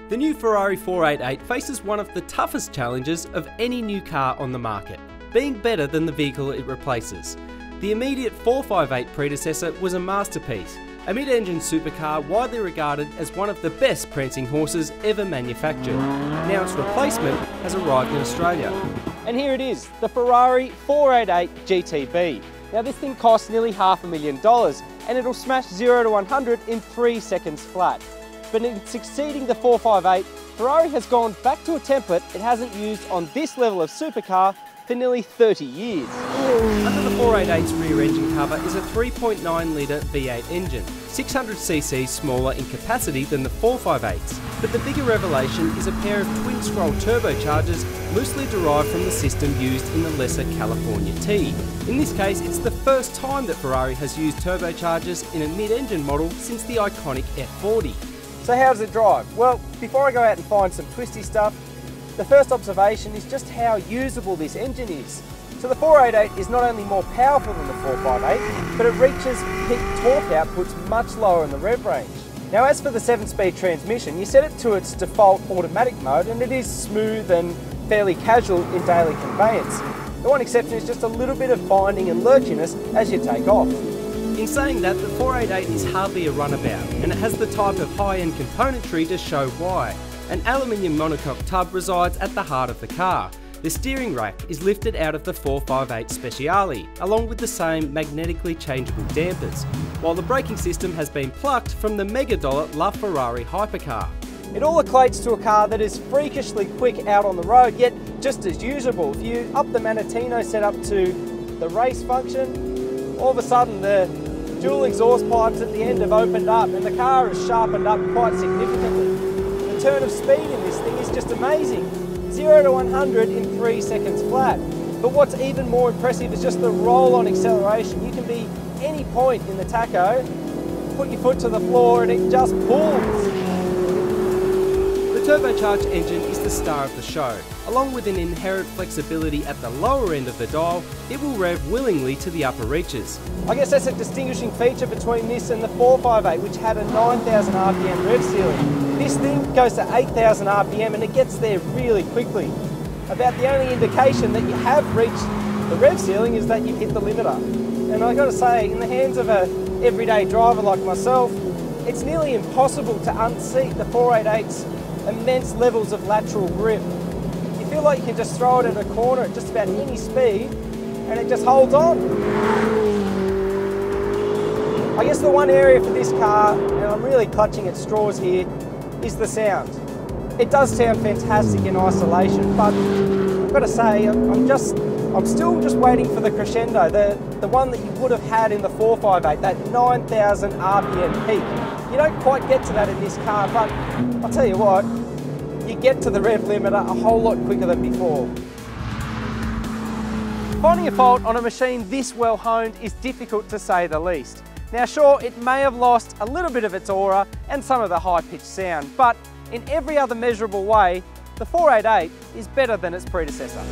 The new Ferrari 488 faces one of the toughest challenges of any new car on the market, being better than the vehicle it replaces. The immediate 458 predecessor was a masterpiece, a mid-engine supercar widely regarded as one of the best prancing horses ever manufactured. Now its replacement has arrived in Australia. And here it is, the Ferrari 488 GTB. Now this thing costs nearly $500,000 and it'll smash 0 to 100 in 3 seconds flat. But in succeeding the 458, Ferrari has gone back to a template it hasn't used on this level of supercar for nearly 30 years. Under the 488's rear engine cover is a 3.9 litre V8 engine, 600cc smaller in capacity than the 458's. But the bigger revelation is a pair of twin-scroll turbochargers loosely derived from the system used in the lesser California T. In this case, it's the first time that Ferrari has used turbochargers in a mid-engine model since the iconic F40. So how does it drive? Well, before I go out and find some twisty stuff, the first observation is just how usable this engine is. So the 488 is not only more powerful than the 458, but it reaches peak torque outputs much lower in the rev range. Now as for the 7-speed transmission, you set it to its default automatic mode and it is smooth and fairly casual in daily conveyance. The one exception is just a little bit of binding and lurchiness as you take off. In saying that, the 488 is hardly a runabout, and it has the type of high-end componentry to show why. An aluminium monocoque tub resides at the heart of the car. The steering rack is lifted out of the 458 Speciale, along with the same magnetically changeable dampers, while the braking system has been plucked from the mega-dollar LaFerrari hypercar. It all equates to a car that is freakishly quick out on the road, yet just as usable. If you up the Manettino setup to the race function, all of a sudden the dual exhaust pipes at the end have opened up and the car has sharpened up quite significantly. The turn of speed in this thing is just amazing. 0 to 100 in 3 seconds flat. But what's even more impressive is just the roll-on acceleration. You can be any point in the tacho, put your foot to the floor and it just pulls. The turbocharged engine is the star of the show. Along with an inherent flexibility at the lower end of the dial, it will rev willingly to the upper reaches. I guess that's a distinguishing feature between this and the 458, which had a 9,000 RPM rev ceiling. This thing goes to 8,000 RPM and it gets there really quickly. About the only indication that you have reached the rev ceiling is that you've hit the limiter. And I've got to say, in the hands of an everyday driver like myself, it's nearly impossible to unseat the 488's immense levels of lateral grip. You feel like you can just throw it at a corner at just about any speed and it just holds on. I guess the one area for this car, and I'm really clutching at straws here, is the sound. It does sound fantastic in isolation, but I've got to say, I'm still just waiting for the crescendo, the one that you would have had in the 458, that 9,000 RPM peak. You don't quite get to that in this car, but I'll tell you what, you get to the rev limiter a whole lot quicker than before. Finding a fault on a machine this well honed is difficult to say the least. Now sure, it may have lost a little bit of its aura and some of the high-pitched sound, but in every other measurable way, the 488 is better than its predecessor.